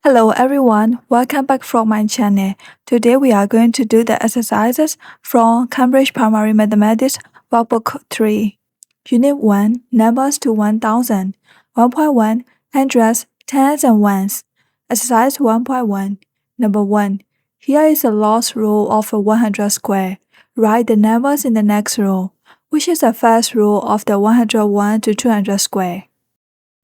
Hello everyone, welcome back from my channel. Today we are going to do the exercises from Cambridge Primary Mathematics Workbook 3. Unit 1, Numbers to 1000. 1.1, Hundreds, tens and ones. Exercise 1.1. Number 1. Here is a lost row of a 100 square. Write the numbers in the next row, which is the first row of the 101 to 200 square.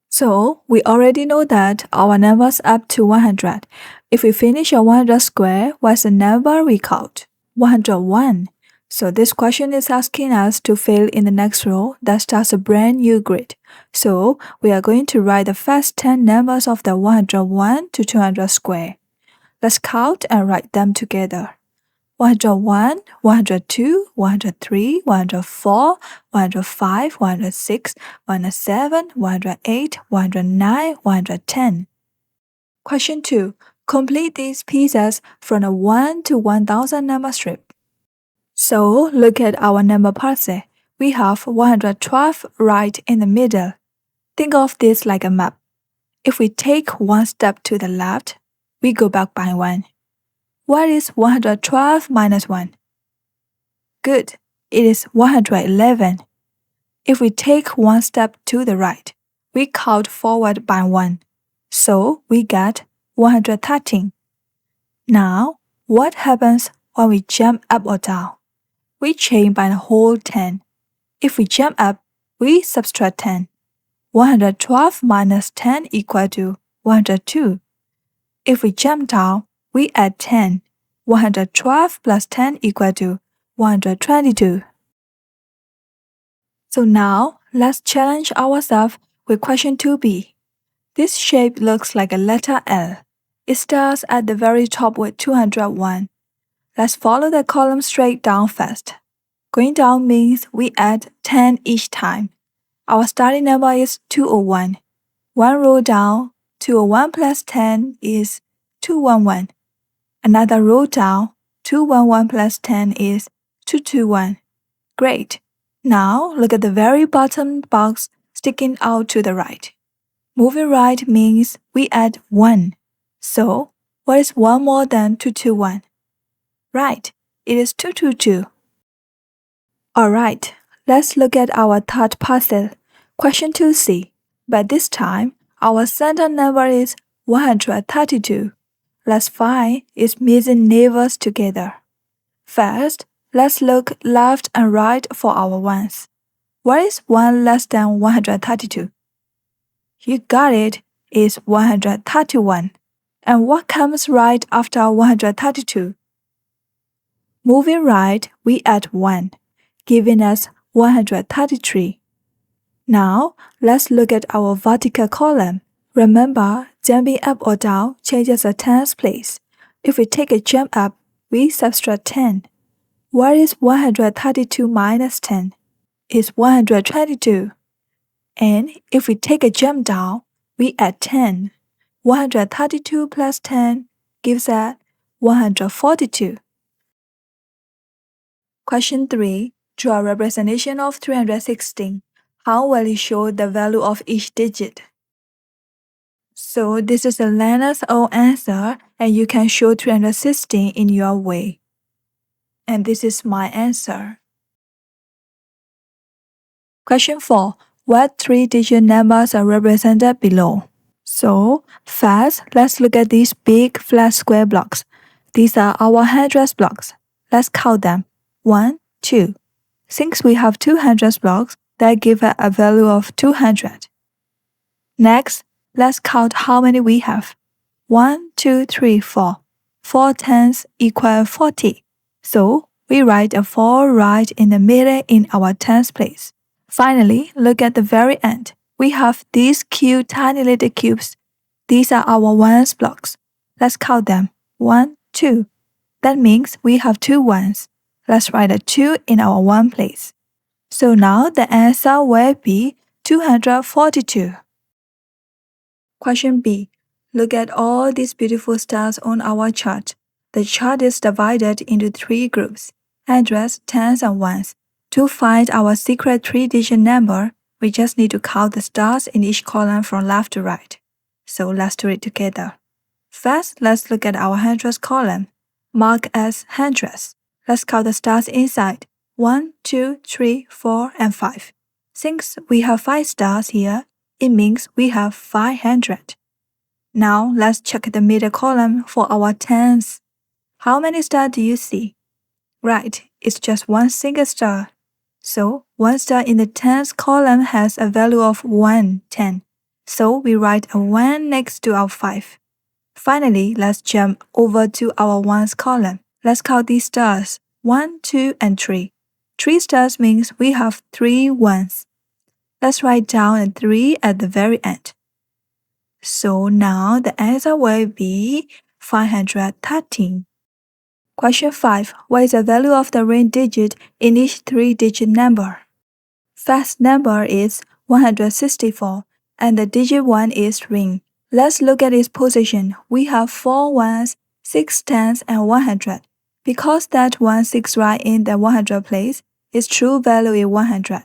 So, we already know that our numbers up to 100. If we finish a 100 square, what's the number we count? 101. So this question is asking us to fill in the next row that starts a brand new grid. So, we are going to write the first 10 numbers of the 101 to 200 square. Let's count and write them together. 101, 102, 103, 104, 105, 106, 107, 108, 109, 110. Question 2. Complete these pieces from a 1 to 1000 number strip. So, look at our number parcel. We have 112 right in the middle. Think of this like a map. If we take one step to the left, we go back by 1. What is 112 minus 1? Good, it is 111. If we take one step to the right, we count forward by 1. So we get 113. Now, what happens when we jump up or down? We change by the whole 10. If we jump up, we subtract 10. 112 minus 10 equal to 102. If we jump down, we add 10. 112 plus 10 equal to 122. So now, let's challenge ourselves with question 2b. This shape looks like a letter L. It starts at the very top with 201. Let's follow the column straight down first. Going down means we add 10 each time. Our starting number is 201. One row down, 201 plus 10 is 211. Another row down, 211 plus 10 is 221. Great. Now look at the very bottom box sticking out to the right. Moving right means we add 1. So, what is 1 more than 221? Right, it is 222. Alright, let's look at our third puzzle. Question 2c. But this time, our center number is 132. Let's find its missing neighbors together. First, let's look left and right for our ones. What is 1 less than 132? You got it, it's 131. And what comes right after 132? Moving right, we add 1, giving us 133. Now, let's look at our vertical column. Remember, jumping up or down changes the tens place. If we take a jump up, we subtract 10. What is 132 minus 10? It's 122. And if we take a jump down, we add 10. 132 plus 10 gives us 142. Question 3. Draw a representation of 316. How will it show the value of each digit? So this is a learner's own answer, and you can show 316 in your way. And this is my answer. Question 4. What 3-digit numbers are represented below? So, first, let's look at these big flat square blocks. These are our hundreds blocks. Let's count them. 1, 2. Since we have 200 blocks, that gives us a value of 200. Next, let's count how many we have. 1, 2, 3, 4. 4 tens equal 40. So, we write a 4 right in the middle in our tens place. Finally, look at the very end. We have these cute tiny little cubes. These are our ones blocks. Let's count them. 1, 2. That means we have 2 ones. Let's write a 2 in our 1 place. So now the answer will be 242. Question B. Look at all these beautiful stars on our chart. The chart is divided into 3 groups, hundreds, tens, and ones. To find our secret 3-digit number, we just need to count the stars in each column from left to right. So let's do it together. First, let's look at our hundreds column, marked as hundreds. Let's count the stars inside. 1, 2, 3, 4, and 5. Since we have 5 stars here, it means we have 500. Now, let's check the middle column for our tens. How many stars do you see? Right, it's just one single star. So, one star in the tens column has a value of 10. So, we write a 1 next to our 5. Finally, let's jump over to our ones column. Let's count these stars, 1, 2, and 3. 3 stars means we have 3 ones. Let's write down a 3 at the very end. So now the answer will be 513. Question 5. What is the value of the ring digit in each 3-digit number? First number is 164, and the digit 1 is ring. Let's look at its position. We have 4 ones, 6 tens, and 100. Because that one sits right in the 100 place, its true value is 100.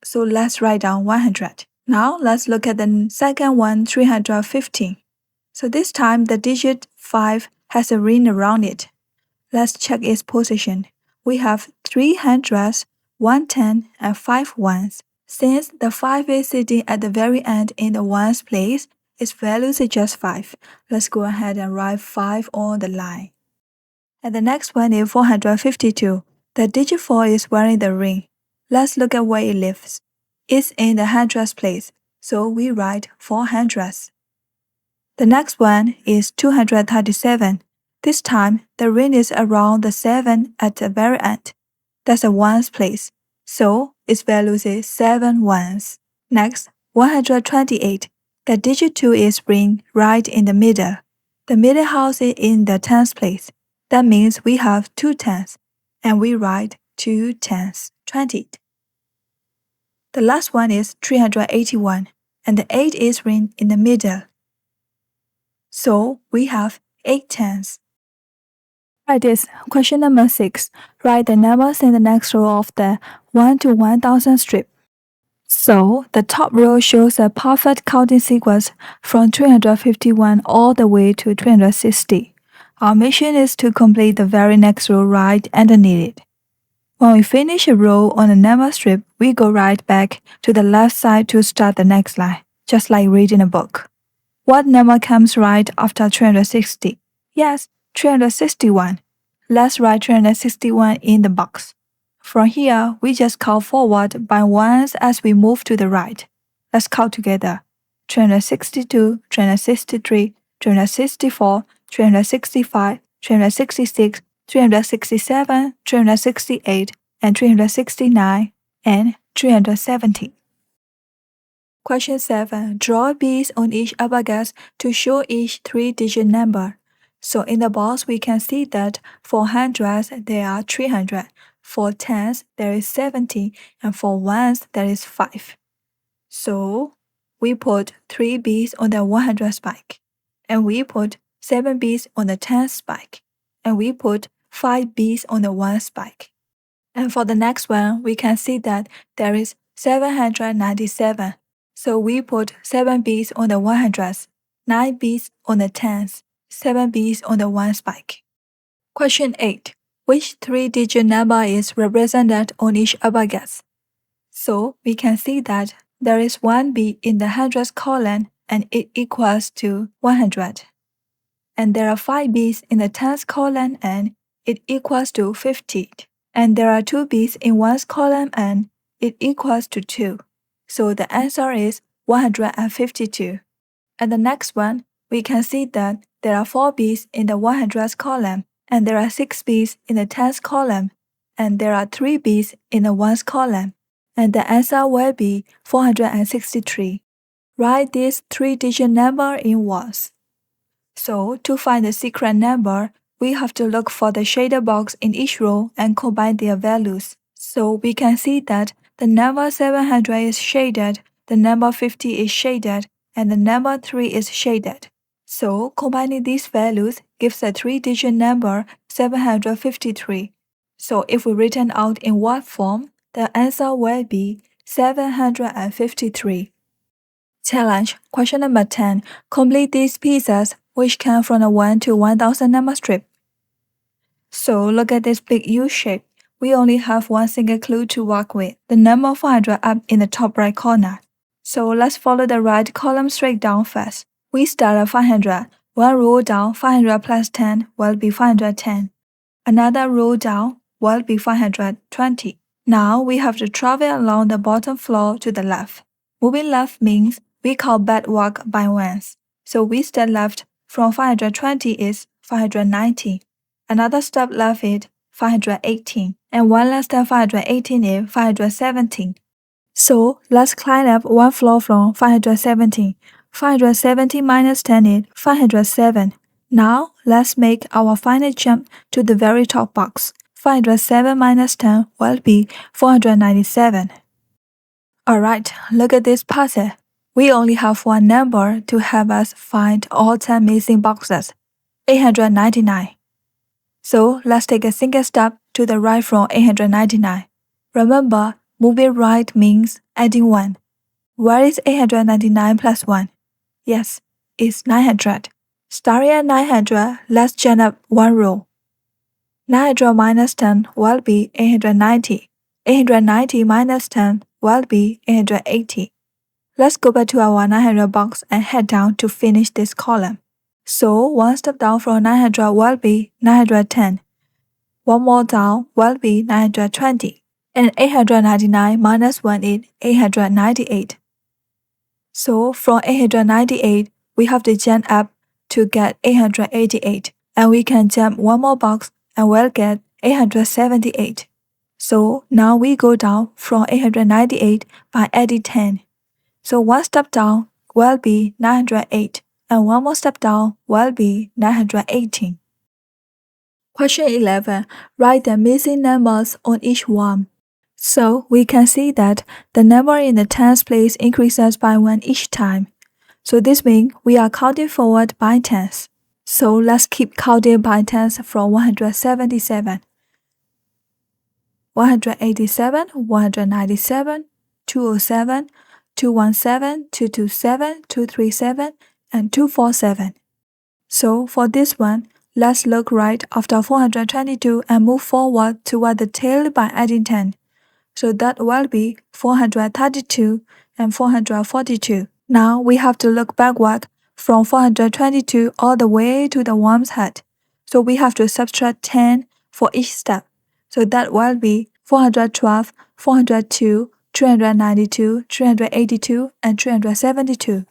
So let's write down 100. Now let's look at the second one, 350. So this time the digit 5 has a ring around it. Let's check its position. We have 3 hundreds, 1 10, and 5 ones. Since the 5 is sitting at the very end in the ones place, its value is just 5. Let's go ahead and write 5 on the line. And the next one is 452. The digit 4 is wearing the ring. Let's look at where it lives. It's in the hundreds place, so we write 400s. The next one is 237. This time, the ring is around the 7 at the very end. That's a ones place, so its value is 7 ones. Next, 128. The digit 2 is ring right in the middle. The middle house is in the tens place. That means we have 2 tens, and we write 2 tens, 20. The last one is 381, and the 8 is ring in the middle. So we have 8 tens. Like this, question number 6. Write the numbers in the next row of the 1 to 1000 strip. So the top row shows a perfect counting sequence from 351 all the way to 360. Our mission is to complete the very next row right underneath it. When we finish a row on the number strip, we go right back to the left side to start the next line, just like reading a book. What number comes right after 360? Yes, 361. Let's write 361 in the box. From here, we just count forward by ones as we move to the right. Let's count together. 362, 363, 364, 365, 366, 367, 368, and 369, and 370. Question 7. Draw beads on each abacus to show each 3-digit number. So in the box, we can see that for hundreds, there are 300. For tens, there is 70, and for ones, there is 5. So we put 3 beads on the 100 spike, and we put 7 beads on the 10 spike, and we put 5 beads on the 1 spike. And for the next one, we can see that there is 797. So we put 7 beads on the 100s, 9 beads on the 10s, 7 beads on the 1 spike. Question 8. Which 3-digit number is represented on each abacus? So we can see that there is 1 bead in the hundreds column and it equals to 100. And there are 5 beads in the tens column and it equals to 50. And there are 2 beads in ones column and it equals to 2. So the answer is 152. And the next one, we can see that there are 4 beads in the 100s column, and there are 6 beads in the tens column, and there are 3 beads in the ones column, and the answer will be 463. Write this 3-digit number in ones. So to find the secret number, we have to look for the shader box in each row and combine their values. So we can see that the number 700 is shaded, the number 50 is shaded, and the number 3 is shaded. So combining these values gives a 3-digit number 753. So if we written out in word form, the answer will be 753. Challenge. Question number 10. Complete these pieces which come from the 1 to 1000 number strip. So look at this big U shape. We only have one single clue to work with, the number 500 up in the top right corner. So let's follow the right column straight down first. We start at 500. One row down, 500 plus 10 will be 510. Another row down will be 520. Now we have to travel along the bottom floor to the left. Moving left means we count backward by ones. So we step left from 520 is 590. Another step left is 518. And one less than 518 is 517. So let's climb up one floor from 517. 517 minus 10 is 507. Now let's make our final jump to the very top box. 507 minus 10 will be 497. Alright, look at this puzzle. We only have one number to help us find all 10 missing boxes, 899. So let's take a single step to the right from 899. Remember, moving right means adding 1. Where is 899 plus 1? Yes, it's 900. Starting at 900, let's jump up one row. 900 minus 10 will be 890. 890 minus 10 will be 880. Let's go back to our 900 box and head down to finish this column. So one step down from 900 will be 910. One more down will be 920. And 899 minus 1 is 898. So from 898, we have to jump up to get 888. And we can jump one more box and we'll get 878. So now we go down from 898 by adding 10. So one step down will be 908. And one more step down will be 918. Question 11. Write the missing numbers on each one. So we can see that the number in the tens place increases by 1 each time. So this means we are counting forward by tens. So let's keep counting by tens from 177, 187, 197, 207, 217, 227, 237, and 247. So for this one, let's look right after 422 and move forward toward the tail by adding 10. So that will be 432 and 442. Now we have to look backward from 422 all the way to the worm's head. So we have to subtract 10 for each step. So that will be 412, 402, 392, 382, and 372.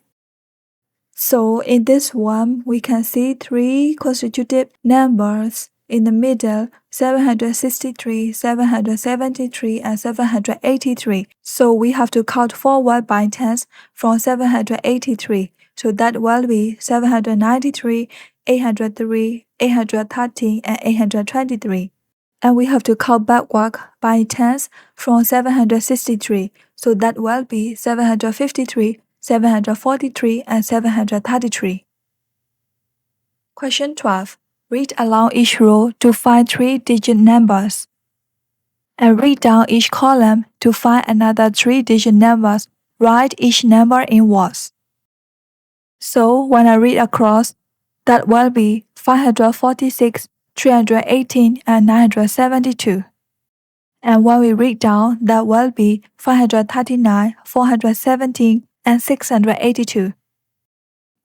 So in this one, we can see 3 consecutive numbers. In the middle, 763, 773, and 783. So we have to count forward by tens from 783. So that will be 793, 803, 813, and 823. And we have to count backward by tens from 763. So that will be 753, 743, and 733. Question 12. Read along each row to find 3-digit numbers. And read down each column to find another 3-digit numbers. Write each number in words. So when I read across, that will be 546, 318, and 972. And when we read down, that will be 539, 417, and 682.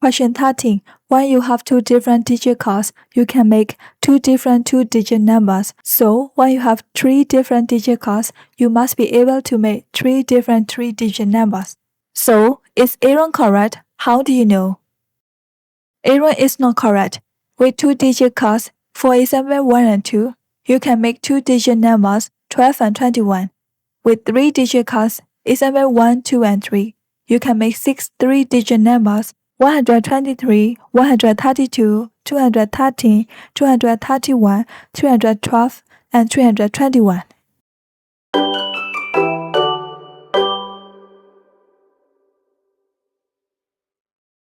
Question 13. When you have 2 different digit cards, you can make 2 different 2-digit numbers. So when you have 3 different digit cards, you must be able to make 3 different 3-digit numbers. So is Aaron correct? How do you know? Aaron is not correct. With 2-digit cards, for example 1 and 2, you can make 2-digit numbers 12 and 21. With 3-digit cards, example 1, 2, and 3, you can make 6 3-digit numbers 123, 132, 213, 231, 312, and 321.